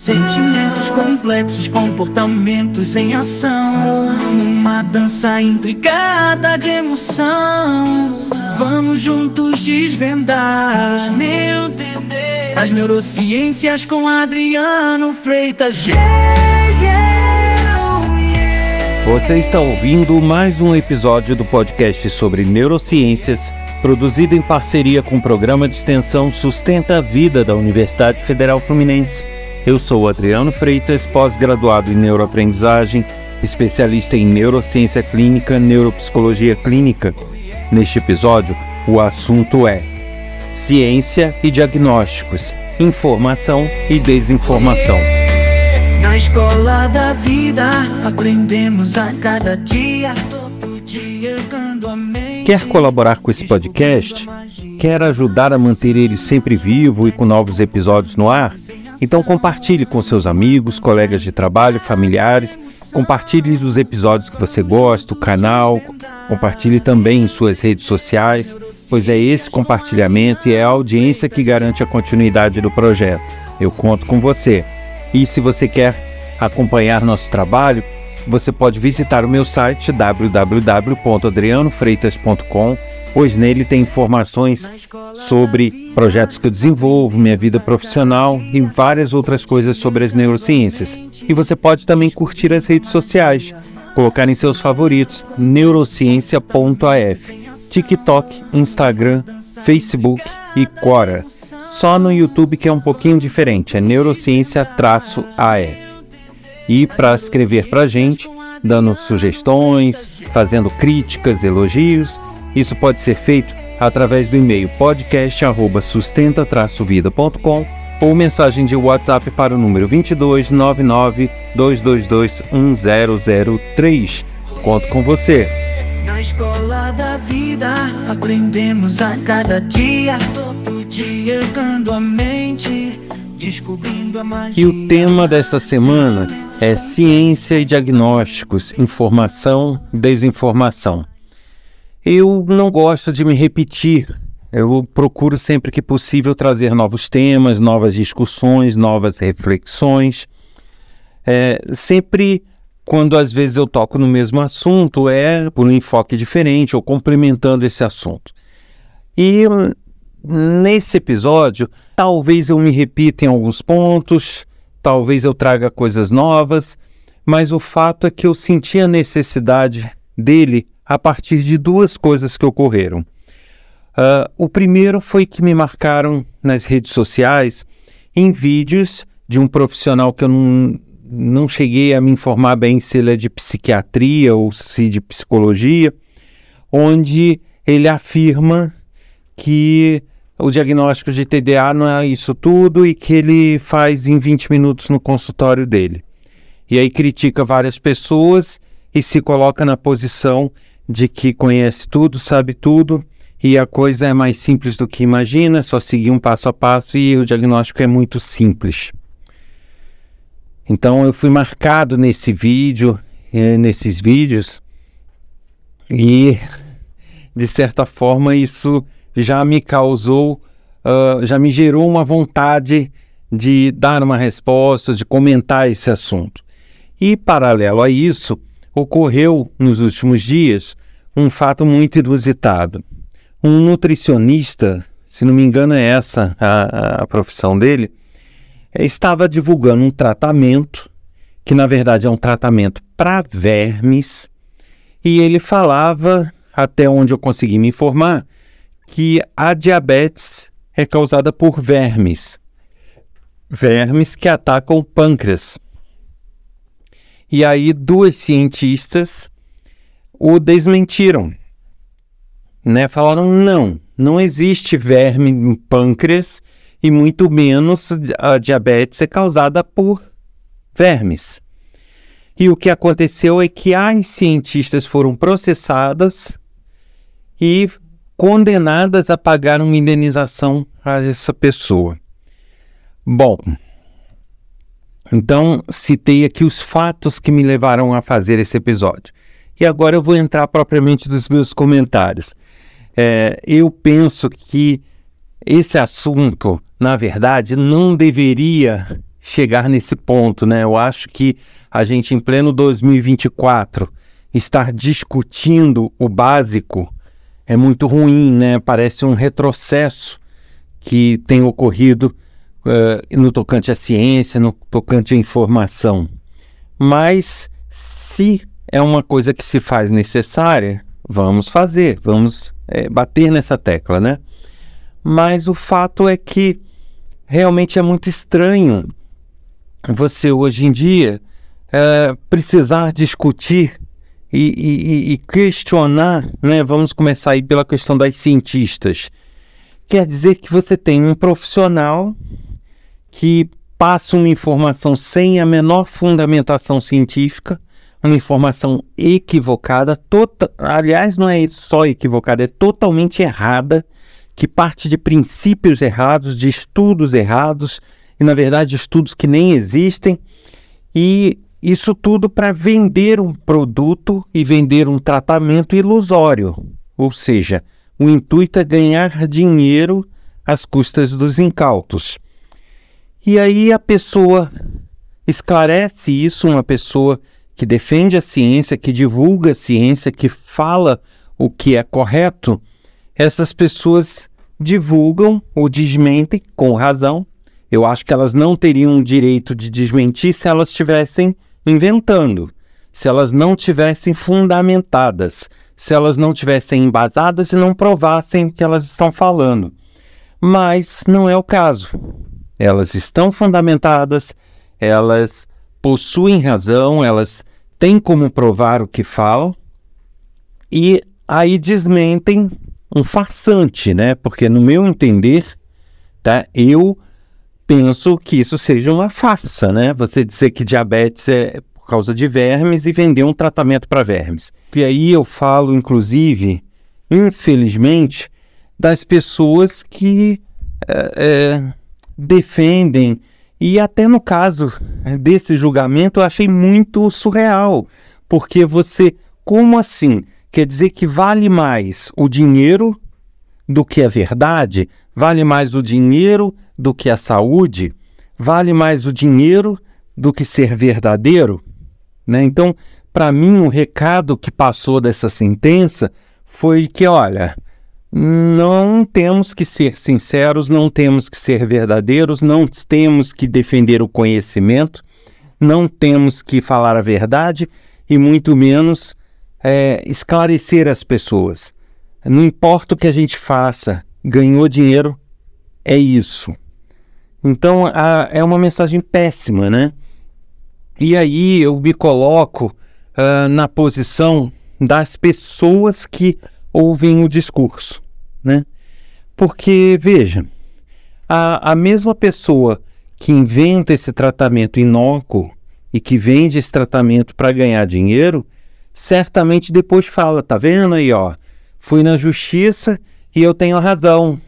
Sentimentos complexos, comportamentos em ação, uma dança intricada de emoção. Vamos juntos desvendar, entender as neurociências com Adriano Freitas. Você está ouvindo mais um episódio do podcast sobre neurociências, produzido em parceria com o programa de extensão Sustenta a Vida da Universidade Federal Fluminense. Eu sou Adriano Freitas, pós-graduado em neuroaprendizagem, especialista em neurociência clínica, neuropsicologia clínica. Neste episódio, o assunto é ciência e diagnósticos, informação e desinformação. Na escola da vida, aprendemos a cada dia, todo dia ergando a mente. Quer colaborar com esse podcast? Quer ajudar a manter ele sempre vivo e com novos episódios no ar? Então compartilhe com seus amigos, colegas de trabalho, familiares. Compartilhe os episódios que você gosta, o canal. Compartilhe também em suas redes sociais, pois é esse compartilhamento e é a audiência que garante a continuidade do projeto. Eu conto com você. E se você quer acompanhar nosso trabalho, você pode visitar o meu site www.adrianofreitas.com, pois nele tem informações sobre projetos que eu desenvolvo, minha vida profissional e várias outras coisas sobre as neurociências. E você pode também curtir as redes sociais, colocar em seus favoritos neurociência.af, TikTok, Instagram, Facebook e Quora. Só no YouTube que é um pouquinho diferente, é neurociência-af. E para escrever para a gente, dando sugestões, fazendo críticas, elogios, isso pode ser feito através do e-mail podcast@sustenta-vida.com ou mensagem de WhatsApp para o número 22 99 222 1003. Conto com você. Na escola da vida, aprendemos a cada dia, todo dia ergando a mente, descobrindo a magia. E o tema desta semana é ciência e diagnósticos, informação e desinformação. Eu não gosto de me repetir, eu procuro sempre que possível trazer novos temas, novas discussões, novas reflexões. Sempre quando às vezes eu toco no mesmo assunto, é por um enfoque diferente ou complementando esse assunto. E nesse episódio, talvez eu me repita em alguns pontos, talvez eu traga coisas novas, mas o fato é que eu senti a necessidade dele a partir de duas coisas que ocorreram. O primeiro foi que me marcaram nas redes sociais em vídeos de um profissional que eu não cheguei a me informar bem se ele é de psiquiatria ou se de psicologia, onde ele afirma que o diagnóstico de TDA não é isso tudo e que ele faz em 20 minutos no consultório dele. E aí critica várias pessoas e se coloca na posição de que conhece tudo, sabe tudo, e a coisa é mais simples do que imagina, é só seguir um passo a passo e o diagnóstico é muito simples. Então eu fui marcado nesses vídeos, e de certa forma isso já me causou, já me gerou uma vontade de dar uma resposta, de comentar esse assunto. E paralelo a isso, ocorreu nos últimos dias um fato muito inusitado. Um nutricionista, se não me engano é essa a profissão dele, estava divulgando um tratamento, que na verdade é um tratamento para vermes, e ele falava, até onde eu consegui me informar, que a diabetes é causada por vermes que atacam o pâncreas. E aí duas cientistas o desmentiram, Falaram, não existe verme no pâncreas e muito menos a diabetes é causada por vermes. E o que aconteceu é que as cientistas foram processadas e condenadas a pagar uma indenização a essa pessoa. Bom, então citei aqui os fatos que me levaram a fazer esse episódio. E agora eu vou entrar propriamente nos meus comentários. Eu penso que esse assunto, na verdade, não deveria chegar nesse ponto, né? Eu acho que a gente, em pleno 2024, estar discutindo o básico é muito ruim, né? Parece um retrocesso que tem ocorrido no tocante à ciência, no tocante à informação. Mas se é uma coisa que se faz necessária, vamos fazer, vamos bater nessa tecla, né? Mas o fato é que realmente é muito estranho você hoje em dia precisar discutir e questionar, né? Vamos começar aí pela questão das cientistas. Quer dizer que você tem um profissional que passa uma informação sem a menor fundamentação científica, uma informação equivocada, aliás, não é só equivocada, é totalmente errada, que parte de princípios errados, de estudos errados, e na verdade estudos que nem existem, e isso tudo para vender um produto e vender um tratamento ilusório, ou seja, o intuito é ganhar dinheiro às custas dos incautos. E aí a pessoa esclarece isso, uma pessoa que defende a ciência, que divulga a ciência, que fala o que é correto, essas pessoas divulgam ou desmentem com razão. Eu acho que elas não teriam o direito de desmentir se elas estivessem inventando, se elas não tivessem fundamentadas, se elas não tivessem embasadas e não provassem o que elas estão falando. Mas não é o caso. Elas estão fundamentadas, elas possuem razão, elas têm como provar o que falam, e aí desmentem um farsante, né? Porque no meu entender, tá, eu penso que isso seja uma farsa, né? Você dizer que diabetes é por causa de vermes e vender um tratamento para vermes. E aí eu falo, inclusive, infelizmente, das pessoas que defendem, e até no caso desse julgamento eu achei muito surreal, porque você, como assim? Quer dizer que vale mais o dinheiro do que a verdade? Vale mais o dinheiro do que a saúde? Vale mais o dinheiro do que ser verdadeiro? Né? Então, para mim, o recado que passou dessa sentença foi que, olha, não temos que ser sinceros, não temos que ser verdadeiros, não temos que defender o conhecimento, não temos que falar a verdade e muito menos esclarecer as pessoas. Não importa o que a gente faça, ganhou dinheiro, é isso. Então é uma mensagem péssima, né? E aí eu me coloco na posição das pessoas que ouvem o discurso, né? Porque, veja, a mesma pessoa que inventa esse tratamento inócuo e que vende esse tratamento para ganhar dinheiro, certamente depois fala, tá vendo aí, ó, fui na justiça e eu tenho razão.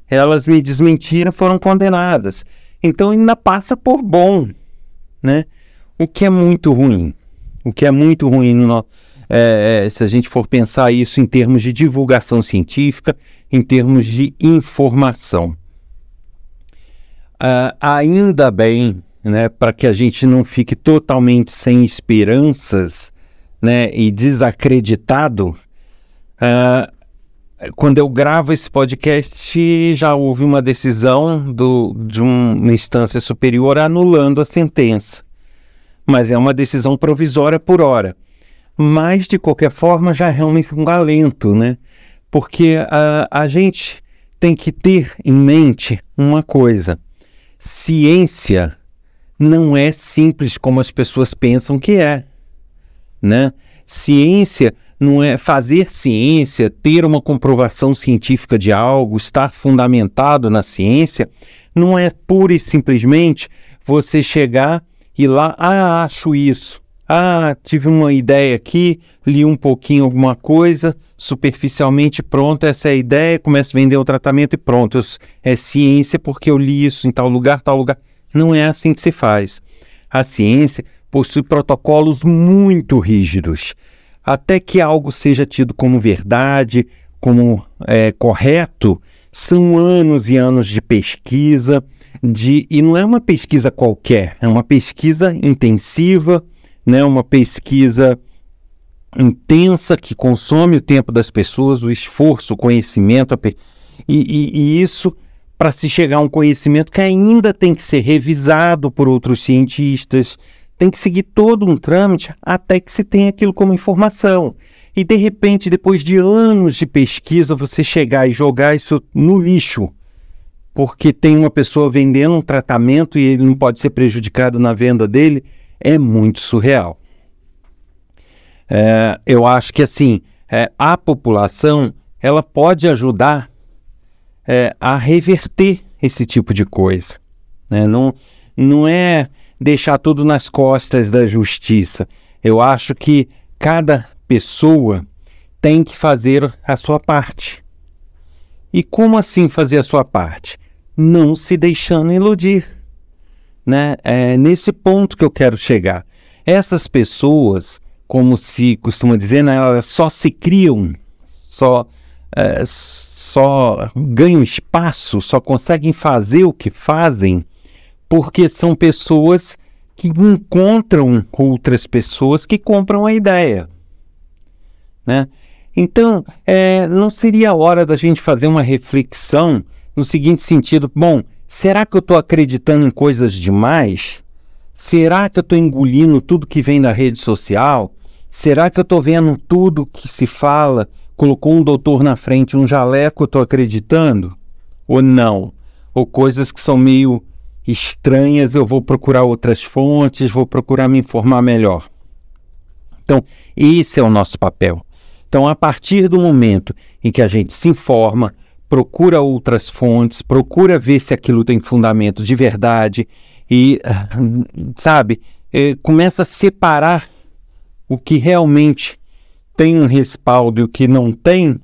Elas me desmentiram, foram condenadas. Então ainda passa por bom, né? O que é muito ruim. O que é muito ruim se a gente for pensar isso em termos de divulgação científica, em termos de informação. Ainda bem, né, para que a gente não fique totalmente sem esperanças, né, e desacreditado, quando eu gravo esse podcast, já houve uma decisão de uma instância superior anulando a sentença. Mas é uma decisão provisória por hora. Mas, de qualquer forma, já é realmente um alento, né? Porque a gente tem que ter em mente uma coisa. Ciência não é simples como as pessoas pensam que é, né? Ciência não é fazer ciência, ter uma comprovação científica de algo, estar fundamentado na ciência, não é pura e simplesmente você chegar e lá, acho isso, tive uma ideia aqui, li um pouquinho alguma coisa, superficialmente, pronto, essa é a ideia, começo a vender o tratamento e pronto, é ciência porque eu li isso em tal lugar. Não é assim que se faz. A ciência possui protocolos muito rígidos. Até que algo seja tido como verdade, como correto, São anos e anos de pesquisa, e não é uma pesquisa qualquer, é uma pesquisa intensiva, né? Uma pesquisa intensa que consome o tempo das pessoas, o esforço, o conhecimento, e isso para se chegar a um conhecimento que ainda tem que ser revisado por outros cientistas, tem que seguir todo um trâmite até que se tenha aquilo como informação. E de repente, depois de anos de pesquisa, você chegar e jogar isso no lixo, porque tem uma pessoa vendendo um tratamento e ele não pode ser prejudicado na venda dele, é muito surreal. Eu acho que assim, a população ela pode ajudar a reverter esse tipo de coisa, né? Não é deixar tudo nas costas da justiça. Eu acho que cada pessoa tem que fazer a sua parte. E como assim fazer a sua parte? Não se deixando iludir, né? É nesse ponto que eu quero chegar. Essas pessoas, como se costuma dizer, né, elas só se criam, só ganham espaço, só conseguem fazer o que fazem porque são pessoas que encontram outras pessoas que compram a ideia, né? Então, não seria a hora da gente fazer uma reflexão no seguinte sentido: bom, será que eu estou acreditando em coisas demais? Será que eu estou engolindo tudo que vem da rede social? Será que eu estou vendo tudo que se fala? Colocou um doutor na frente, um jaleco, eu estou acreditando? Ou não? Ou coisas que são meio estranhas, eu vou procurar outras fontes, vou procurar me informar melhor. Então, esse é o nosso papel. Então, a partir do momento em que a gente se informa, procura outras fontes, procura ver se aquilo tem fundamento de verdade e, sabe, começa a separar o que realmente tem um respaldo e o que não tem.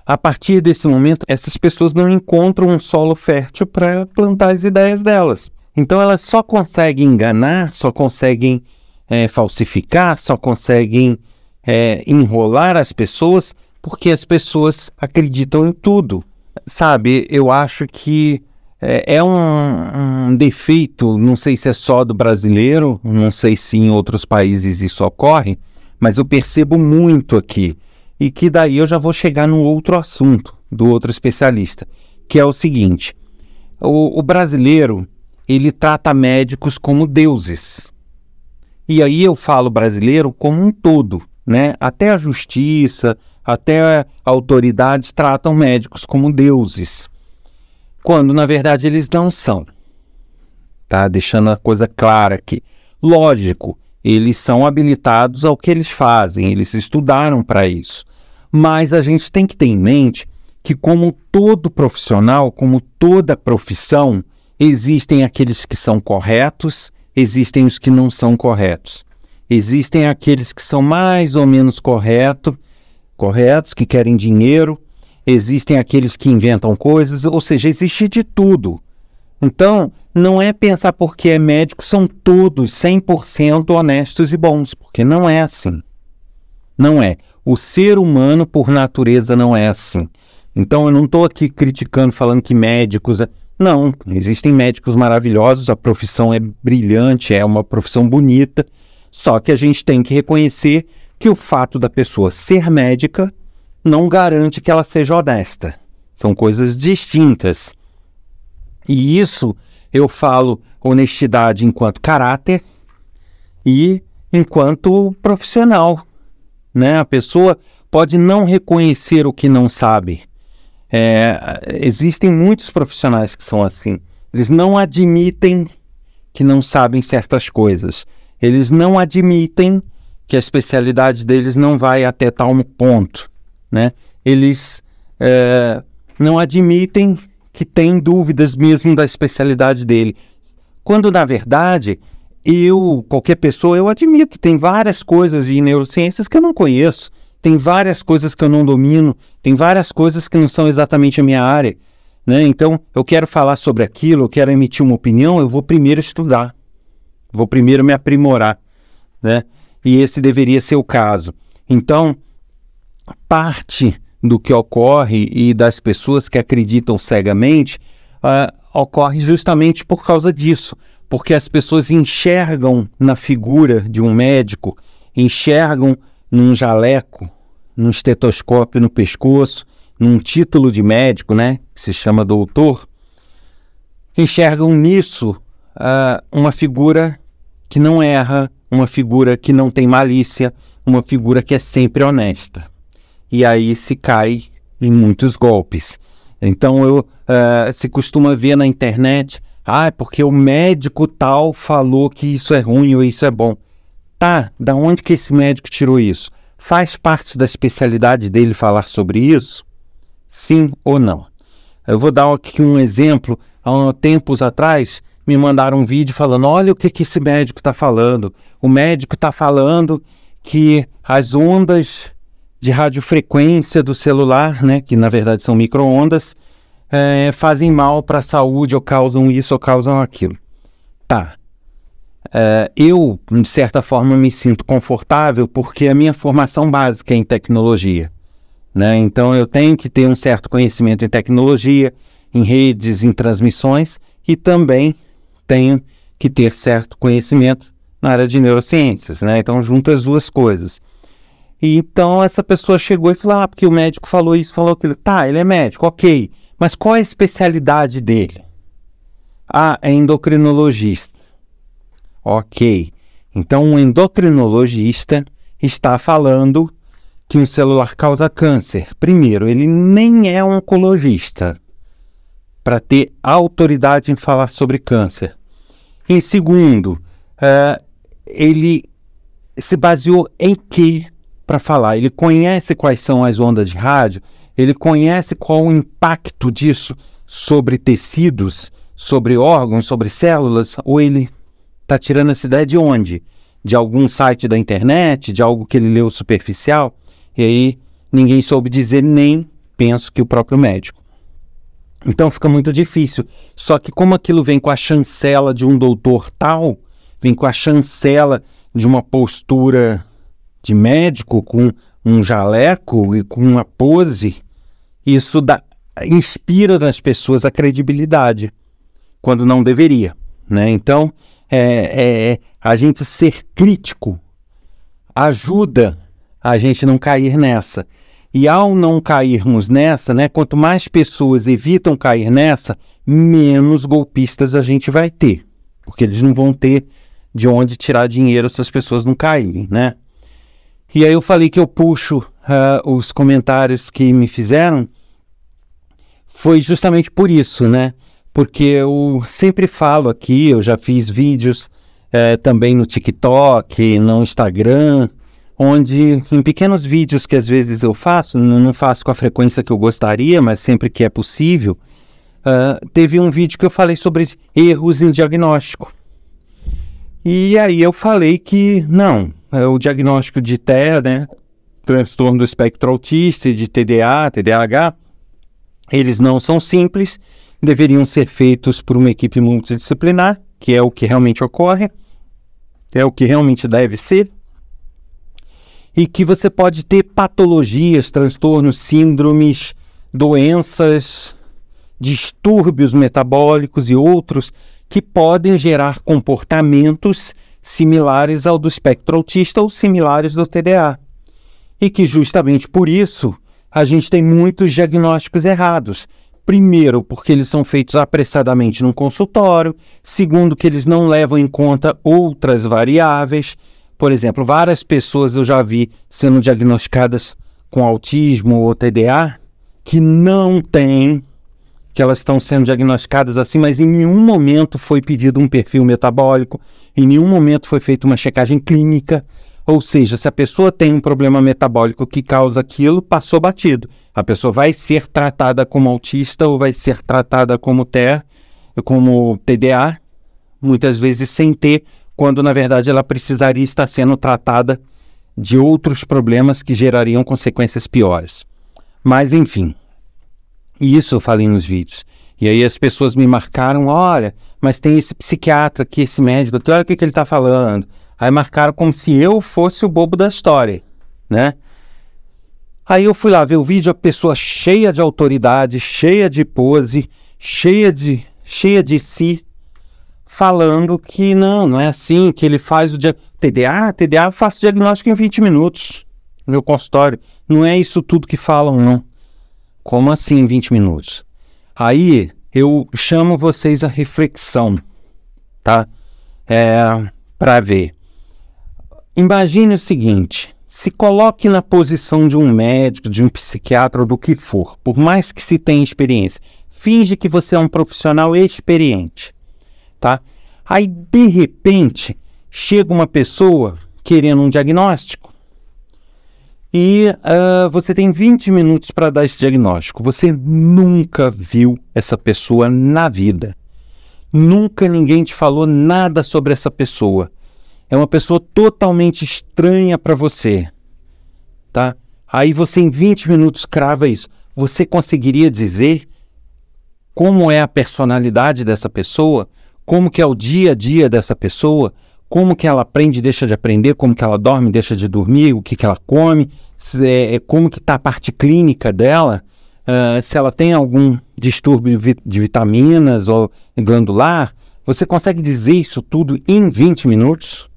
A partir desse momento, essas pessoas não encontram um solo fértil para plantar as ideias delas. Então elas só conseguem enganar, só conseguem falsificar, só conseguem enrolar as pessoas porque as pessoas acreditam em tudo. Sabe, eu acho que é um defeito, não sei se é só do brasileiro, não sei se em outros países isso ocorre, mas eu percebo muito aqui. E que daí eu já vou chegar no outro assunto, do outro especialista, que é o seguinte: o brasileiro, ele trata médicos como deuses. E aí eu falo brasileiro como um todo, né? Até a justiça, até autoridades tratam médicos como deuses, quando na verdade eles não são. Tá? Deixando a coisa clara aqui. Lógico, eles são habilitados ao que eles fazem, eles estudaram para isso. Mas a gente tem que ter em mente que, como todo profissional, como toda profissão, existem aqueles que são corretos, existem os que não são corretos. Existem aqueles que são mais ou menos corretos, que querem dinheiro, existem aqueles que inventam coisas, ou seja, existe de tudo. Então, não é pensar porque é médico, são todos 100% honestos e bons, porque não é assim. Não é. O ser humano, por natureza, não é assim. Então, eu não estou aqui criticando, falando que médicos... Não, existem médicos maravilhosos, a profissão é brilhante, é uma profissão bonita, só que a gente tem que reconhecer que o fato da pessoa ser médica não garante que ela seja honesta. São coisas distintas. E isso eu falo honestidade enquanto caráter e enquanto profissional, né? A pessoa pode não reconhecer o que não sabe. Existem muitos profissionais que são assim. Eles não admitem que não sabem certas coisas. Eles não admitem que a especialidade deles não vai até tal ponto, né? Eles não admitem que têm dúvidas mesmo da especialidade dele. Quando, na verdade, qualquer pessoa, eu admito, tem várias coisas de neurociências que eu não conheço, tem várias coisas que eu não domino, tem várias coisas que não são exatamente a minha área, né? Então, eu quero falar sobre aquilo, eu quero emitir uma opinião, eu vou primeiro estudar, vou primeiro me aprimorar, né? E esse deveria ser o caso. Então, parte do que ocorre e das pessoas que acreditam cegamente, ocorre justamente por causa disso, porque as pessoas enxergam na figura de um médico, enxergam num jaleco, num estetoscópio no pescoço, num título de médico, né, que se chama doutor, enxergam nisso uma figura que não erra, uma figura que não tem malícia, uma figura que é sempre honesta. E aí se cai em muitos golpes. Então se costuma ver na internet, porque o médico tal falou que isso é ruim ou isso é bom. Tá, da onde que esse médico tirou isso? Faz parte da especialidade dele falar sobre isso? Sim ou não? Eu vou dar aqui um exemplo. Há tempos atrás, me mandaram um vídeo falando, olha o que esse médico está falando. O médico está falando que as ondas de radiofrequência do celular, né, que na verdade são micro-ondas, fazem mal para a saúde, ou causam isso, ou causam aquilo. Tá. Eu, de certa forma, me sinto confortável porque a minha formação básica é em tecnologia, né? Então eu tenho que ter um certo conhecimento em tecnologia, em redes, em transmissões, e também tenho que ter certo conhecimento na área de neurociências, né? Então junto as duas coisas. E então essa pessoa chegou e falou, porque o médico falou isso, falou aquilo. Tá, ele é médico, ok, mas qual é a especialidade dele? É endocrinologista. Ok, então um endocrinologista está falando que um celular causa câncer. Primeiro, ele nem é oncologista para ter autoridade em falar sobre câncer. Em segundo, ele se baseou em quê para falar? Ele conhece quais são as ondas de rádio? Ele conhece qual o impacto disso sobre tecidos, sobre órgãos, sobre células? Ou ele está tirando essa ideia de onde? De algum site da internet, de algo que ele leu superficial? E aí ninguém soube dizer, nem penso que o próprio médico. Então fica muito difícil. Só que como aquilo vem com a chancela de um doutor tal, vem com a chancela de uma postura de médico, com um jaleco e com uma pose, isso inspira nas pessoas a credibilidade, quando não deveria, né? Então, a gente ser crítico ajuda a gente não cair nessa. E ao não cairmos nessa, né, quanto mais pessoas evitam cair nessa, menos golpistas a gente vai ter. Porque eles não vão ter de onde tirar dinheiro se as pessoas não caírem, né? E aí eu falei que eu puxo os comentários que me fizeram, foi justamente por isso, né? Porque eu sempre falo aqui, eu já fiz vídeos também no TikTok, no Instagram, onde em pequenos vídeos que às vezes eu faço, não faço com a frequência que eu gostaria, mas sempre que é possível, teve um vídeo que eu falei sobre erros em diagnóstico. E aí eu falei que não, o diagnóstico de TEA, né, transtorno do espectro autista e de TDA, TDAH, eles não são simples, deveriam ser feitos por uma equipe multidisciplinar, que é o que realmente ocorre, é o que realmente deve ser, e que você pode ter patologias, transtornos, síndromes, doenças, distúrbios metabólicos e outros que podem gerar comportamentos similares ao do espectro autista ou similares do TDA. E que justamente por isso a gente tem muitos diagnósticos errados. Primeiro, porque eles são feitos apressadamente num consultório. Segundo, que eles não levam em conta outras variáveis. Por exemplo, várias pessoas eu já vi sendo diagnosticadas com autismo ou TDA que não têm, que elas estão sendo diagnosticadas assim, mas em nenhum momento foi pedido um perfil metabólico, em nenhum momento foi feita uma checagem clínica. Ou seja, se a pessoa tem um problema metabólico que causa aquilo, passou batido. A pessoa vai ser tratada como autista ou vai ser tratada como TEA, como TDA, muitas vezes sem ter, quando na verdade ela precisaria estar sendo tratada de outros problemas que gerariam consequências piores. Mas enfim, isso eu falei nos vídeos. E aí as pessoas me marcaram, olha, mas tem esse psiquiatra aqui, esse médico aqui, olha o que ele está falando. Aí marcaram como se eu fosse o bobo da história, né? Aí eu fui lá ver o vídeo, a pessoa cheia de autoridade, cheia de pose, cheia de si, falando que não é assim, que ele faz o TDA eu faço diagnóstico em 20 minutos no meu consultório. Não é isso tudo que falam, não. Como assim 20 minutos? Aí eu chamo vocês à reflexão, tá? Para ver. Imagine o seguinte, se coloque na posição de um médico, de um psiquiatra ou do que for, por mais que se tenha experiência. Finge que você é um profissional experiente, tá? Aí, de repente, chega uma pessoa querendo um diagnóstico e você tem 20 minutos para dar esse diagnóstico. Você nunca viu essa pessoa na vida. Nunca ninguém te falou nada sobre essa pessoa. É uma pessoa totalmente estranha para você, tá? Aí você em 20 minutos crava isso. Você conseguiria dizer como é a personalidade dessa pessoa? Como que é o dia a dia dessa pessoa? Como que ela aprende e deixa de aprender? Como que ela dorme e deixa de dormir? O que que ela come? Como que está a parte clínica dela? Se ela tem algum distúrbio de vitaminas ou glandular? Você consegue dizer isso tudo em 20 minutos?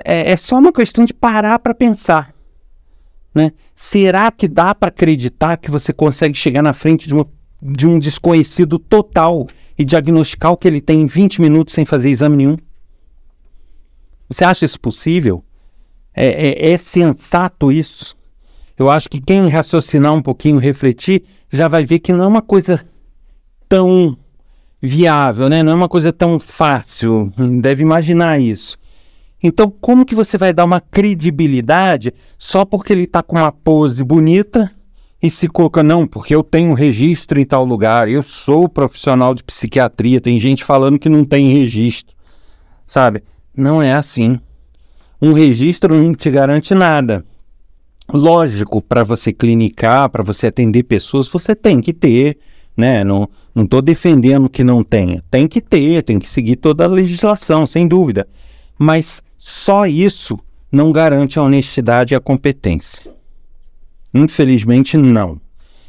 É só uma questão de parar para pensar, né? Será que dá para acreditar que você consegue chegar na frente de um desconhecido total e diagnosticar o que ele tem em 20 minutos sem fazer exame nenhum? Você acha isso possível? É sensato isso? Eu acho que quem raciocinar um pouquinho, refletir, já vai ver que não é uma coisa tão viável, né? Não é uma coisa tão fácil, deve imaginar isso. Então, como que você vai dar uma credibilidade só porque ele está com uma pose bonita e se coloca, não, porque eu tenho registro em tal lugar, eu sou profissional de psiquiatria, tem gente falando que não tem registro, sabe? Não é assim. Um registro não te garante nada. Lógico, para você clinicar, para você atender pessoas, você tem que ter, né? Não estou defendendo que não tenha. Tem que ter, tem que seguir toda a legislação, sem dúvida. Mas só isso não garante a honestidade e a competência. Infelizmente, não.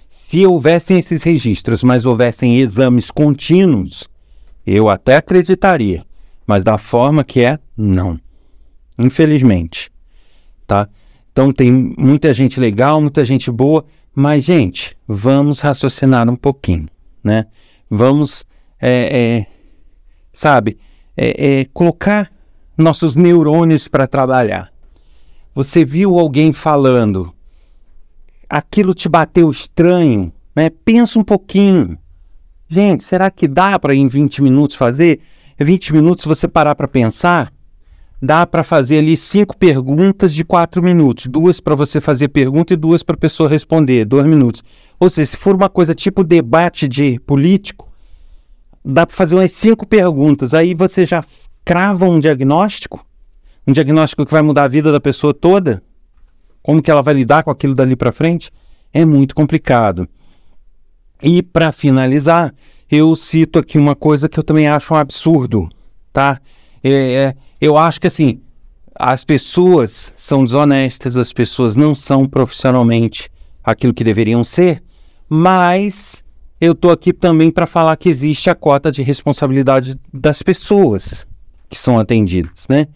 Se houvessem esses registros, mas houvessem exames contínuos, eu até acreditaria. Mas da forma que é, não. Infelizmente. Tá? Então tem muita gente legal, muita gente boa, mas, gente, vamos raciocinar um pouquinho, né? Vamos, colocar nossos neurônios para trabalhar. Você viu alguém falando, aquilo te bateu estranho, né? Pensa um pouquinho. Gente, será que dá para em 20 minutos fazer? 20 minutos, se você parar para pensar, dá para fazer ali 5 perguntas de 4 minutos. 2 para você fazer pergunta e 2 para a pessoa responder, 2 minutos. Ou seja, se for uma coisa tipo debate de político, dá para fazer umas 5 perguntas. Aí você já crava um diagnóstico que vai mudar a vida da pessoa toda. Como que ela vai lidar com aquilo dali para frente? É muito complicado. E para finalizar, eu cito aqui uma coisa que eu também acho um absurdo, tá? Eu acho que assim, as pessoas são desonestas, as pessoas não são profissionalmente aquilo que deveriam ser, mas eu estou aqui também para falar que existe a cota de responsabilidade das pessoas que são atendidas, né?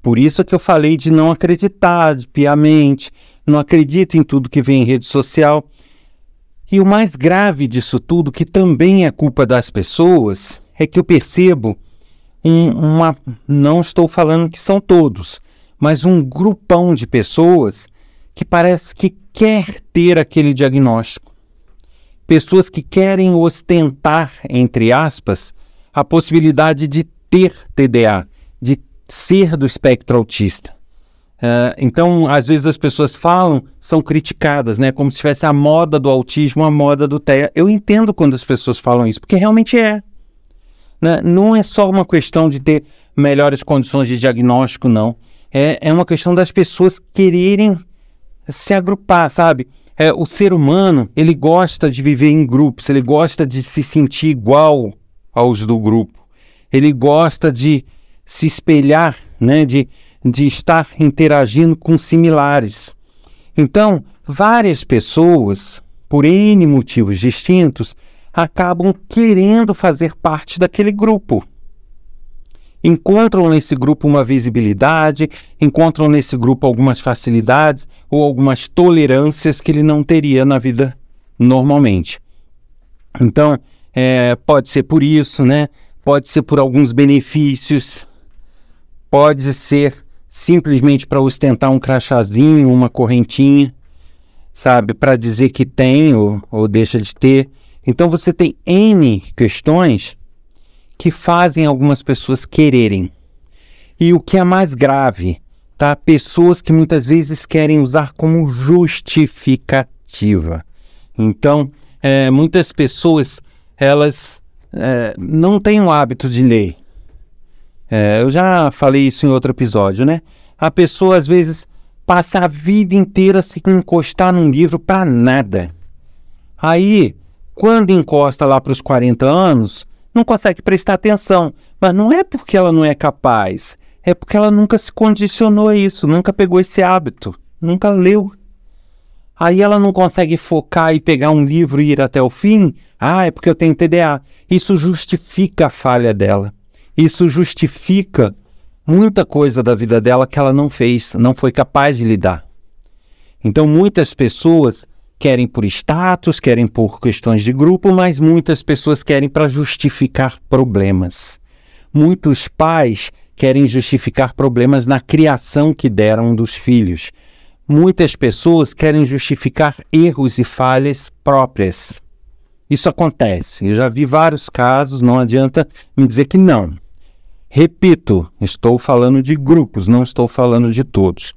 Por isso é que eu falei de não acreditar piamente, não acredito em tudo que vem em rede social. E o mais grave disso tudo, que também é culpa das pessoas, é que eu percebo não estou falando que são todos, mas um grupão de pessoas que parece que quer ter aquele diagnóstico. Pessoas que querem ostentar, entre aspas, a possibilidade de ter TDA, de ser do espectro autista. Então, às vezes as pessoas falam, são criticadas, né? Como se tivesse a moda do autismo, a moda do TEA. Eu entendo quando as pessoas falam isso, porque realmente é. Né? Não é só uma questão de ter melhores condições de diagnóstico, não. É uma questão das pessoas quererem se agrupar, sabe? O ser humano, ele gosta de viver em grupos, ele gosta de se sentir igual aos do grupo. Ele gosta de se espelhar, né? de estar interagindo com similares. Então, várias pessoas, por N motivos distintos, acabam querendo fazer parte daquele grupo. Encontram nesse grupo uma visibilidade, encontram nesse grupo algumas facilidades ou algumas tolerâncias que ele não teria na vida normalmente. Então, pode ser por isso, né? Pode ser por alguns benefícios, pode ser simplesmente para ostentar um crachazinho, uma correntinha, sabe? Para dizer que tem ou deixa de ter. Então você tem N questões que fazem algumas pessoas quererem. E o que é mais grave, tá? Pessoas que muitas vezes querem usar como justificativa. Então, muitas pessoas, elas não têm o hábito de ler. Eu já falei isso em outro episódio, né? A pessoa, às vezes, passa a vida inteira sem encostar num livro para nada. Aí, quando encosta lá para os 40 anos, não consegue prestar atenção. Mas não é porque ela não é capaz, é porque ela nunca se condicionou a isso, nunca pegou esse hábito, nunca leu. Aí ela não consegue focar e pegar um livro e ir até o fim. É porque eu tenho TDA. Isso justifica a falha dela. Isso justifica muita coisa da vida dela que ela não fez, não foi capaz de lidar. Então muitas pessoas querem por status, querem por questões de grupo, mas muitas pessoas querem para justificar problemas. Muitos pais querem justificar problemas na criação que deram dos filhos. Muitas pessoas querem justificar erros e falhas próprias. Isso acontece. Eu já vi vários casos, não adianta me dizer que não. Repito, estou falando de grupos, não estou falando de todos.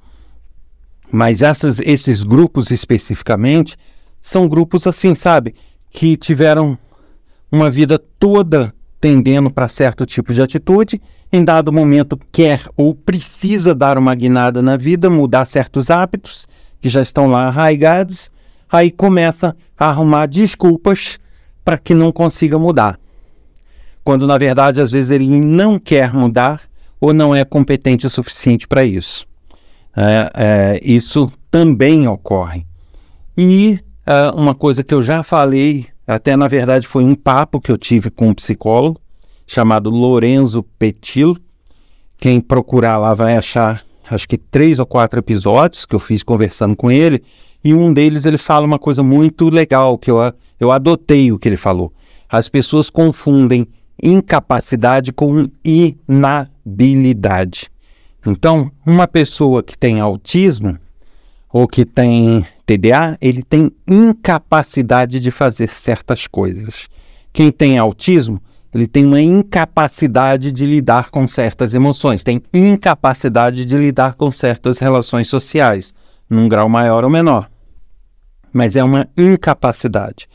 Mas esses grupos especificamente são grupos assim, sabe? Que tiveram uma vida toda tendendo para certo tipo de atitude, em dado momento quer ou precisa dar uma guinada na vida, mudar certos hábitos que já estão lá arraigados, aí começa a arrumar desculpas para que não consiga mudar. Quando na verdade às vezes ele não quer mudar ou não é competente o suficiente para isso. Isso também ocorre. E uma coisa que eu já falei, até na verdade foi um papo que eu tive com um psicólogo chamado Lorenzo Petillo. Quem procurar lá vai achar, acho que 3 ou 4 episódios que eu fiz conversando com ele, e um deles ele fala uma coisa muito legal, que eu adotei o que ele falou. As pessoas confundem incapacidade com inabilidade. Então, uma pessoa que tem autismo ou que tem TDA, ele tem incapacidade de fazer certas coisas. Quem tem autismo, ele tem uma incapacidade de lidar com certas emoções, tem incapacidade de lidar com certas relações sociais, num grau maior ou menor. Mas é uma incapacidade.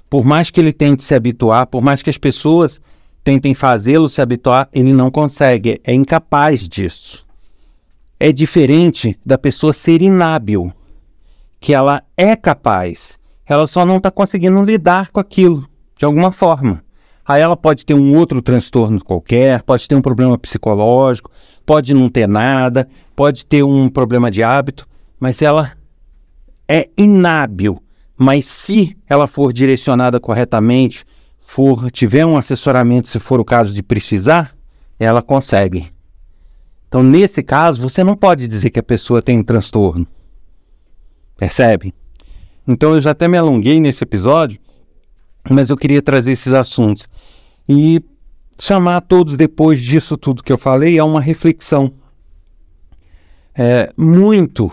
Por mais que ele tente se habituar, por mais que as pessoas tentem fazê-lo se habituar, ele não consegue, é incapaz disso. É diferente da pessoa ser inábil, que ela é capaz, ela só não está conseguindo lidar com aquilo, de alguma forma. Aí ela pode ter um outro transtorno qualquer, pode ter um problema psicológico, pode não ter nada, pode ter um problema de hábito, mas ela é inábil. Mas se ela for direcionada corretamente, tiver um assessoramento, se for o caso de precisar, ela consegue. Então, nesse caso, você não pode dizer que a pessoa tem um transtorno. Percebe? Então, eu já até me alonguei nesse episódio, mas eu queria trazer esses assuntos. E chamar todos, depois disso tudo que eu falei, a uma reflexão. Muito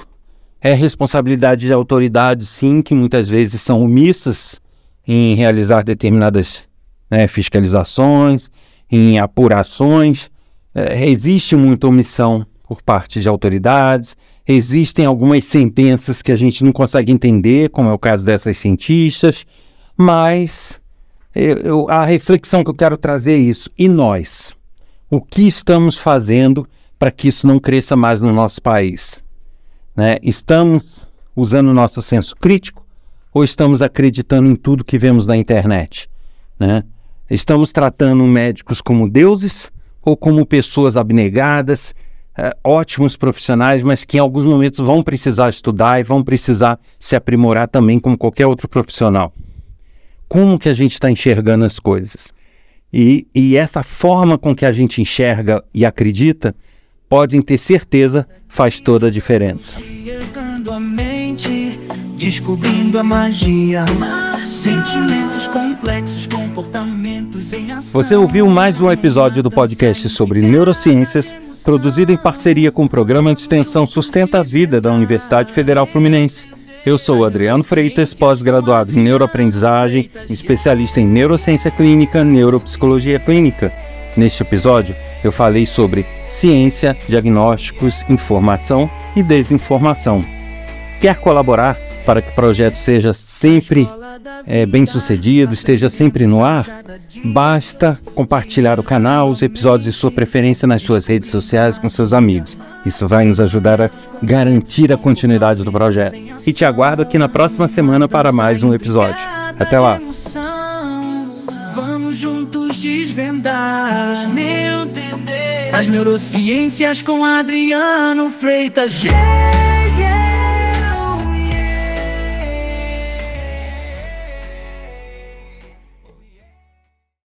é responsabilidade de autoridades, sim, que muitas vezes são omissas em realizar determinadas fiscalizações, em apurações. Existe muita omissão por parte de autoridades, existem algumas sentenças que a gente não consegue entender, como é o caso dessas cientistas, mas a reflexão que eu quero trazer é isso. E nós? O que estamos fazendo para que isso não cresça mais no nosso país? Estamos usando o nosso senso crítico ou estamos acreditando em tudo que vemos na internet? Estamos tratando médicos como deuses ou como pessoas abnegadas, ótimos profissionais, mas que em alguns momentos vão precisar estudar e vão precisar se aprimorar também como qualquer outro profissional. Como que a gente está enxergando as coisas? E essa forma com que a gente enxerga e acredita, podem ter certeza, faz toda a diferença. A mente, descobrindo a magia, sentimentos complexos, comportamentos em ação. Você ouviu mais um episódio do podcast sobre neurociências, produzido em parceria com o Programa de Extensão Sustenta a Vida da Universidade Federal Fluminense. Eu sou Adriano Freitas, pós-graduado em neuroaprendizagem, especialista em neurociência clínica, neuropsicologia clínica. Neste episódio, eu falei sobre ciência, diagnósticos, informação e desinformação. Quer colaborar para que o projeto seja sempre bem-sucedido, esteja sempre no ar? Basta compartilhar o canal, os episódios de sua preferência nas suas redes sociais com seus amigos. Isso vai nos ajudar a garantir a continuidade do projeto. E te aguardo aqui na próxima semana para mais um episódio. Até lá! Vamos juntos desvendar as neurociências com Adriano Freitas.